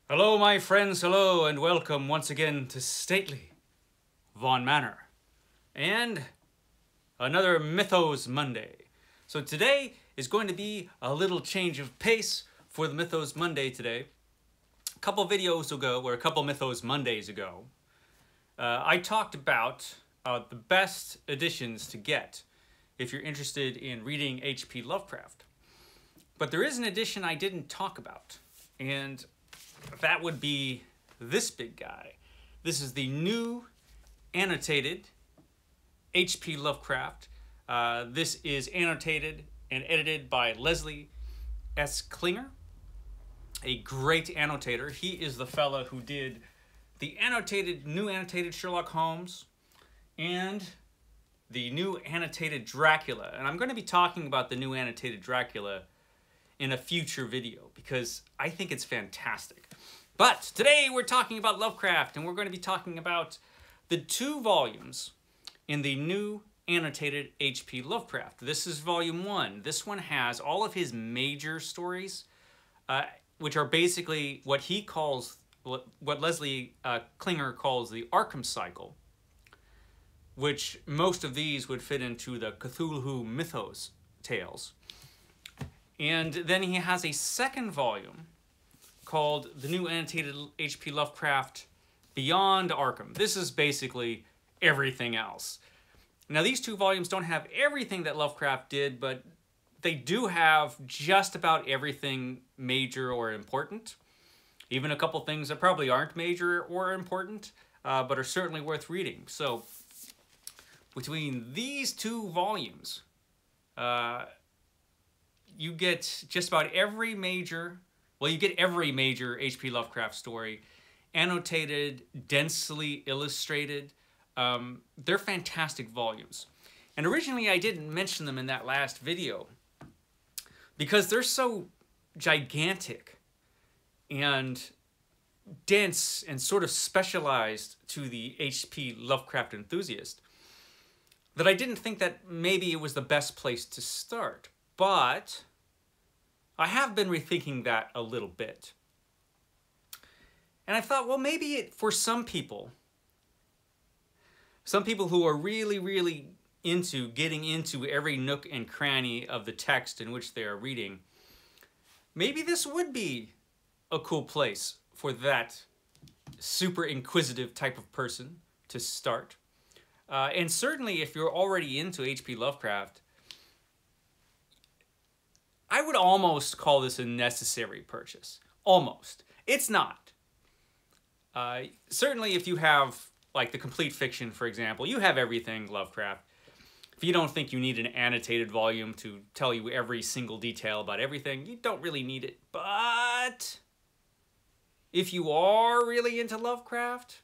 Hello, my friends, hello, and welcome once again to stately Vaughn Manor and another Mythos Monday. So today is going to be a little change of pace for the Mythos Monday today. A couple videos ago, or a couple Mythos Mondays ago, I talked about the best editions to get if you're interested in reading H.P. Lovecraft. But there is an edition I didn't talk about, and that would be this big guy. This is the new annotated H.P. Lovecraft. This is annotated and edited by Leslie S. Klinger, a great annotator. He is the fella who did the new annotated Sherlock Holmes and the new annotated Dracula. And I'm going to be talking about the new annotated Dracula in a future video because I think it's fantastic. But today we're talking about Lovecraft, and we're going to be talking about the 2 volumes in the new annotated H.P. Lovecraft. This is volume 1. This one has all of his major stories, which are basically what he calls, what Leslie Klinger calls the Arkham cycle, which most of these would fit into the Cthulhu Mythos tales. And then he has a second volume called the new annotated H.P. Lovecraft Beyond Arkham. This is basically everything else. Now, these 2 volumes don't have everything that Lovecraft did, but they do have just about everything major or important. Even a couple things that probably aren't major or important, but are certainly worth reading. So, between these 2 volumes, you get just about every major, well, you get every major H.P. Lovecraft story, annotated, densely illustrated. They're fantastic volumes. And originally I didn't mention them in that last video because they're so gigantic and dense and sort of specialized to the H.P. Lovecraft enthusiast that I didn't think that maybe it was the best place to start. But I have been rethinking that a little bit. And I thought, well, maybe for some people who are really, really into getting into every nook and cranny of the text in which they are reading, maybe this would be a cool place for that super inquisitive type of person to start. And certainly if you're already into H.P. Lovecraft, I would almost call this a necessary purchase. Almost. It's not. Certainly if you have, like, the complete fiction, for example, you have everything Lovecraft. If you don't think you need an annotated volume to tell you every single detail about everything, you don't really need it. But if you are really into Lovecraft,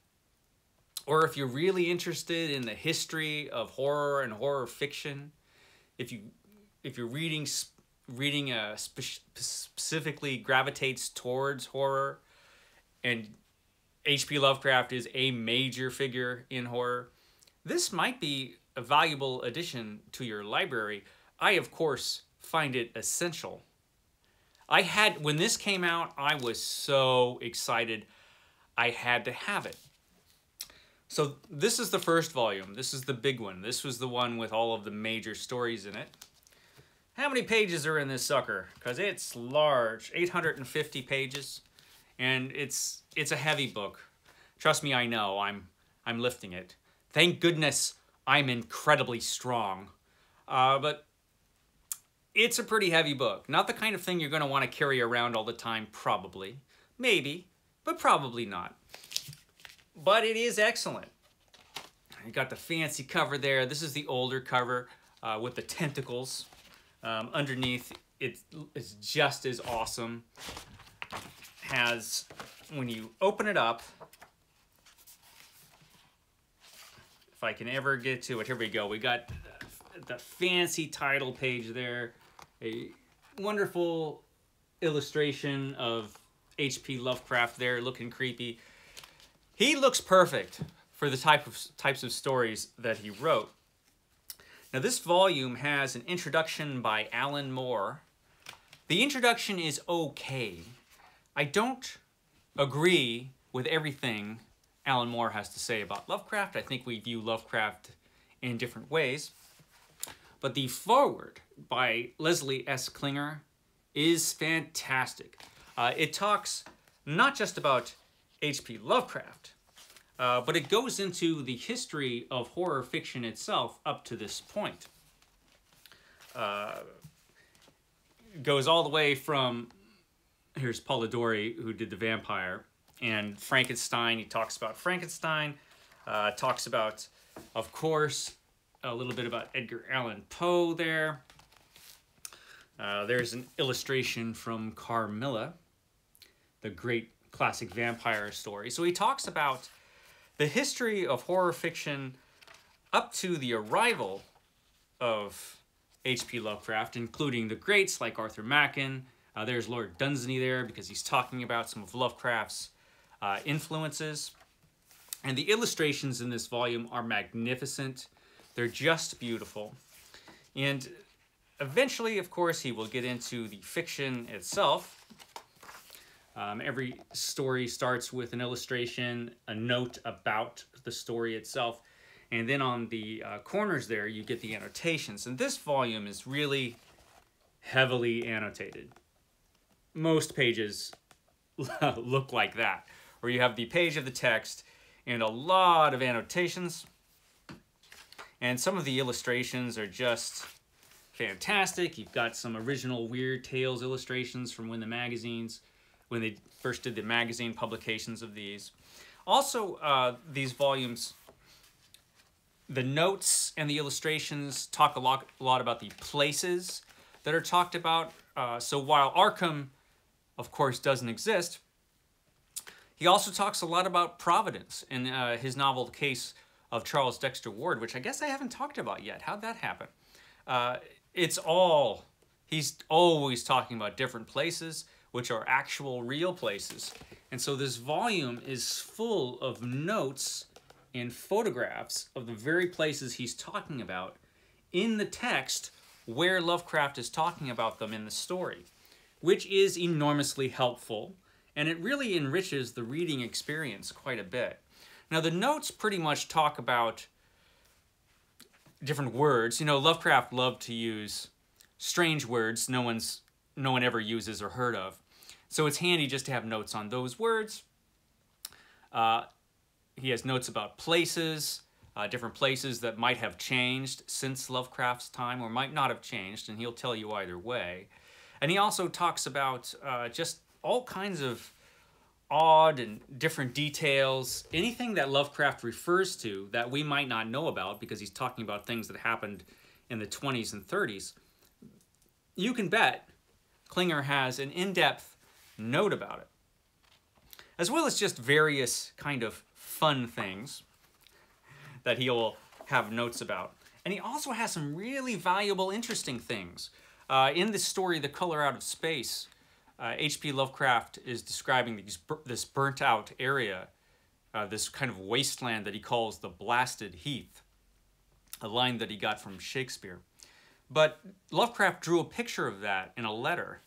or if you're really interested in the history of horror and horror fiction, if you're reading specifically gravitates towards horror, and H.P. Lovecraft is a major figure in horror, this might be a valuable addition to your library. I, of course, find it essential. When this came out, I was so excited. I had to have it. So this is the first volume. This is the big one. This was the one with all of the major stories in it. How many pages are in this sucker? Because it's large, 850 pages, and it's a heavy book. Trust me, I know. I'm lifting it. Thank goodness I'm incredibly strong. But it's a pretty heavy book. Not the kind of thing you're going to want to carry around all the time, probably. Maybe, but probably not. But it is excellent. You got the fancy cover there. This is the older cover with the tentacles. Underneath, it is just as awesome. Has, when you open it up, if I can ever get to it, here we go. We got the fancy title page there. A wonderful illustration of H.P. Lovecraft there, looking creepy. He looks perfect for the types of stories that he wrote. Now, this volume has an introduction by Alan Moore. The introduction is okay. I don't agree with everything Alan Moore has to say about Lovecraft. I think we view Lovecraft in different ways. But the foreword by Leslie S. Klinger is fantastic. It talks not just about H.P. Lovecraft, but it goes into the history of horror fiction itself up to this point. Goes all the way from, here's Polidori, who did The Vampire, and Frankenstein. He talks about Frankenstein, talks about, of course, a little bit about Edgar Allan Poe there. There's an illustration from Carmilla, the great classic vampire story. So he talks about the history of horror fiction up to the arrival of H.P. Lovecraft, including the greats like Arthur Machen. There's Lord Dunsany there because he's talking about some of Lovecraft's influences. And the illustrations in this volume are magnificent. They're just beautiful. And eventually, of course, he will get into the fiction itself. Every story starts with an illustration, a note about the story itself. And then on the corners there, you get the annotations. And this volume is really heavily annotated. Most pages look like that, where you have the page of the text and a lot of annotations. And some of the illustrations are just fantastic. You've got some original Weird Tales illustrations from when they first did the magazine publications of these. Also, these volumes, the notes and the illustrations talk a lot about the places that are talked about. So while Arkham, of course, doesn't exist, he also talks a lot about Providence in his novel, The Case of Charles Dexter Ward, which I guess I haven't talked about yet. How'd that happen? He's always talking about different places, which are actual real places. And so this volume is full of notes and photographs of the very places he's talking about in the text where Lovecraft is talking about them in the story, which is enormously helpful, and it really enriches the reading experience quite a bit. Now, the notes pretty much talk about different words. You know, Lovecraft loved to use strange words no one ever uses or heard of. So it's handy just to have notes on those words. He has notes about places, different places that might have changed since Lovecraft's time or might not have changed, and he'll tell you either way. And he also talks about just all kinds of odd and different details, anything that Lovecraft refers to that we might not know about because he's talking about things that happened in the 20s and 30s. You can bet Klinger has an in-depth note about it, as well as just various kind of fun things that he'll have notes about. And he also has some really valuable, interesting things. In this story, The Color Out of Space, H.P. Lovecraft is describing this burnt-out area, this kind of wasteland that he calls the Blasted Heath, a line that he got from Shakespeare. But Lovecraft drew a picture of that in a letter,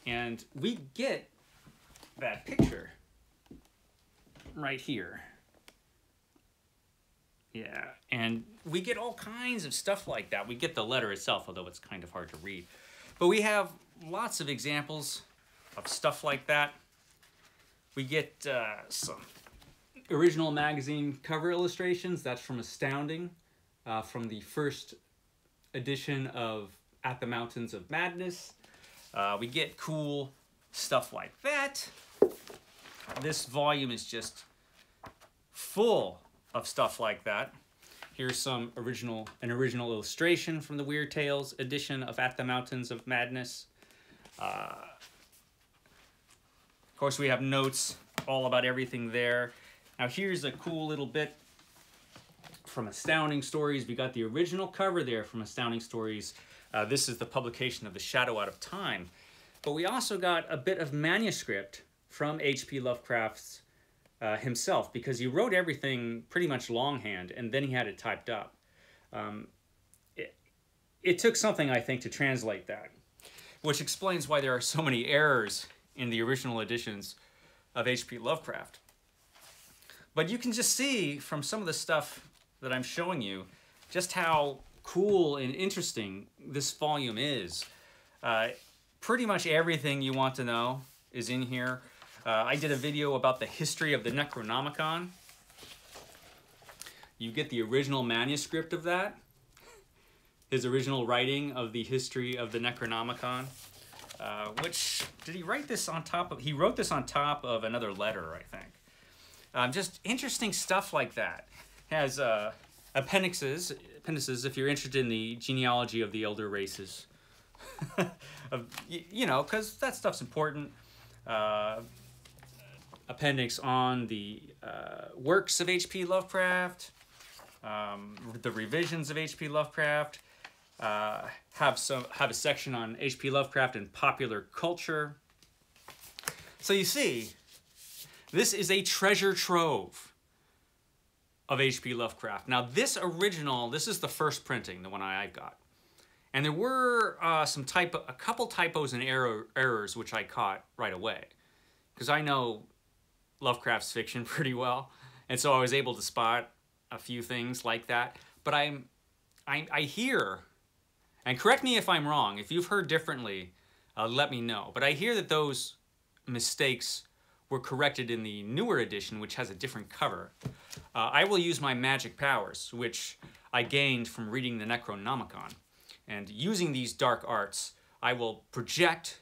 and we get that picture right here. Yeah, and we get all kinds of stuff like that. We get the letter itself, although it's kind of hard to read. But we have lots of examples of stuff like that. We get some original magazine cover illustrations. That's from Astounding, from the first edition of At the Mountains of Madness. We get cool stuff like that. This volume is just full of stuff like that. Here's an original illustration from the Weird Tales edition of At the Mountains of Madness. Of course, we have notes all about everything there. Now here's a cool little bit from Astounding Stories. We got the original cover there from Astounding Stories. This is the publication of The Shadow Out of Time. But we also got a bit of manuscript from H.P. Lovecraft's himself, because he wrote everything pretty much longhand, and then he had it typed up. It took something, I think, to translate that, which explains why there are so many errors in the original editions of Hp Lovecraft. But you can just see from some of the stuff that I'm showing you just how cool and interesting this volume is. Pretty much everything you want to know is in here. I did a video about the history of the Necronomicon. You get the original manuscript of that, his original writing of the history of the Necronomicon, which, did he write this on top of, he wrote this on top of another letter, I think. Just interesting stuff like that. Has appendices, if you're interested in the genealogy of the elder races. You know, because that stuff's important. Appendix on the works of Hp Lovecraft, the revisions of Hp Lovecraft, have a section on Hp Lovecraft and popular culture. So you see, this is a treasure trove of Hp Lovecraft. Now this original, this is the first printing, the one I've got. And there were a couple typos and errors which I caught right away. Because I know Lovecraft's fiction pretty well. And so I was able to spot a few things like that. But I hear, and correct me if I'm wrong, if you've heard differently, let me know. But I hear that those mistakes were corrected in the newer edition, which has a different cover. I will use my magic powers, which I gained from reading the Necronomicon. And using these dark arts, I will project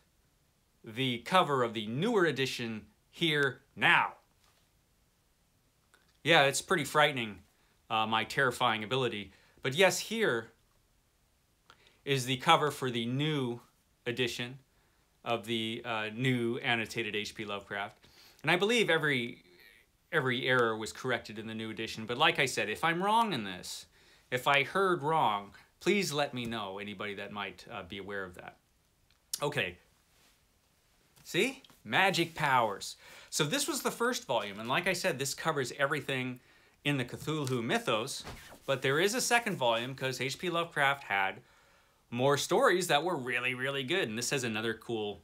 the cover of the newer edition here now. Yeah, it's pretty frightening, my terrifying ability. But yes, here is the cover for the new edition of the new annotated Hp Lovecraft. And I believe every error was corrected in the new edition. But like I said, if I'm wrong in this, if I heard wrong, please let me know, anybody that might be aware of that. Okay. See? Magic powers. So this was the first volume, and like I said, this covers everything in the Cthulhu mythos, but there is a second volume because Hp Lovecraft had more stories that were really, really good, and this has another cool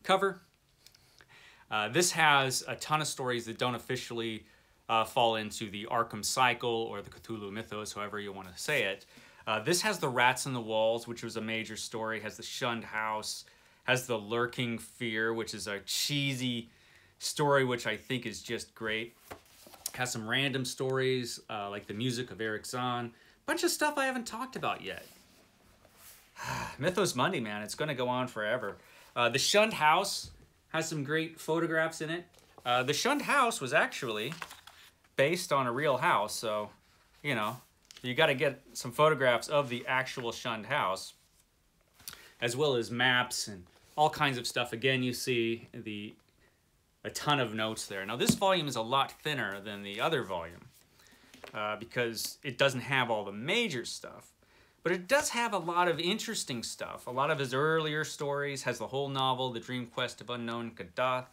cover. This has a ton of stories that don't officially fall into the Arkham cycle or the Cthulhu mythos, however you want to say it. This has the Rats in the Walls, which was a major story, has the Shunned House, has the Lurking Fear, which is a cheesy story, which I think is just great. Has some random stories, like the Music of Eric Zahn. Bunch of stuff I haven't talked about yet. Mythos Monday, man, it's going to go on forever. The Shunned House has some great photographs in it. The Shunned House was actually based on a real house, so, you know, you got to get some photographs of the actual Shunned House, as well as maps and all kinds of stuff. Again, you see a ton of notes there. Now, this volume is a lot thinner than the other volume because it doesn't have all the major stuff, but it does have a lot of interesting stuff. A lot of his earlier stories, has the whole novel, The Dream Quest of Unknown Kadath,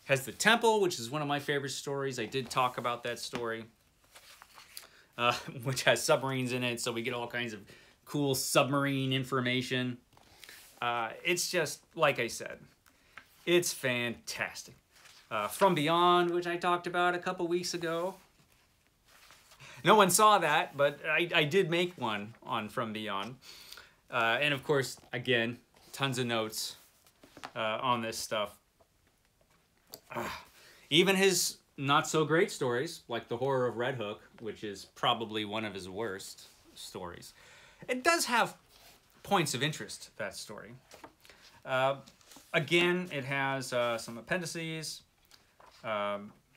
has The Temple, which is one of my favorite stories. I did talk about that story. Which has submarines in it, so we get all kinds of cool submarine information. It's just, like I said, it's fantastic. From Beyond, which I talked about a couple weeks ago. No one saw that, but I did make one on From Beyond. And of course, again, tons of notes on this stuff. Even his not-so-great stories, like The Horror of Red Hook, which is probably one of his worst stories. It does have points of interest, that story. Again, it has some appendices,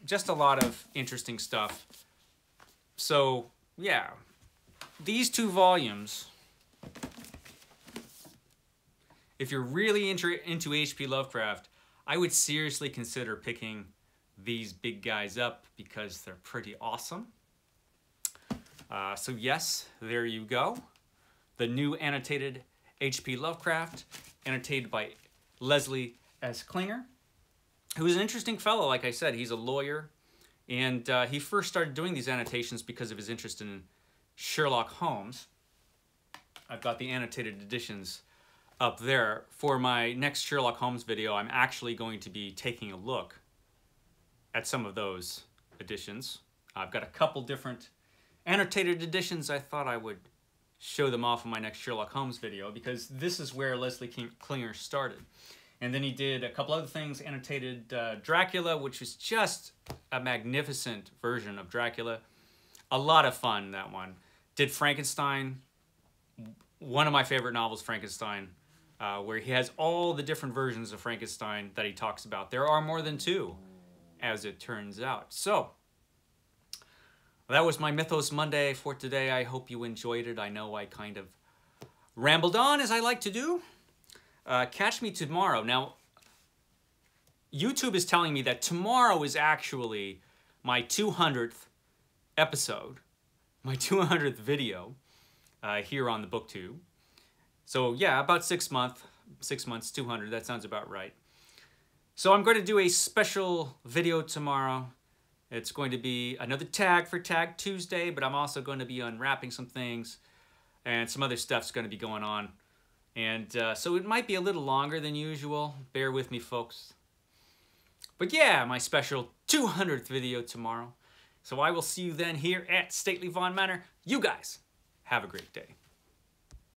just a lot of interesting stuff. So, yeah, these two volumes, if you're really into Hp Lovecraft, I would seriously consider picking these big guys up because they're pretty awesome. So yes, there you go. The new annotated Hp Lovecraft, annotated by Leslie S. Klinger, who's an interesting fellow. Like I said, he's a lawyer, and he first started doing these annotations because of his interest in Sherlock Holmes. I've got the annotated editions up there. For my next Sherlock Holmes video, I'm actually going to be taking a look at some of those editions. I've got a couple different annotated editions. I thought I would show them off in my next Sherlock Holmes video because this is where Leslie Klinger started. And then he did a couple other things, annotated Dracula, which is just a magnificent version of Dracula. A lot of fun, that one. Did Frankenstein, one of my favorite novels, Frankenstein, where he has all the different versions of Frankenstein that he talks about. There are more than 2, as it turns out. So, that was my Mythos Monday for today. I hope you enjoyed it. I know I kind of rambled on, as I like to do. Catch me tomorrow. Now, YouTube is telling me that tomorrow is actually my 200th episode, my 200th video here on the BookTube. So yeah, about 6 months, 200, that sounds about right. So I'm going to do a special video tomorrow. It's going to be another tag for Tag Tuesday, but I'm also going to be unwrapping some things and some other stuff's going to be going on. And so it might be a little longer than usual. Bear with me, folks. But yeah, my special 200th video tomorrow. So I will see you then here at Stately Von Manor. You guys have a great day.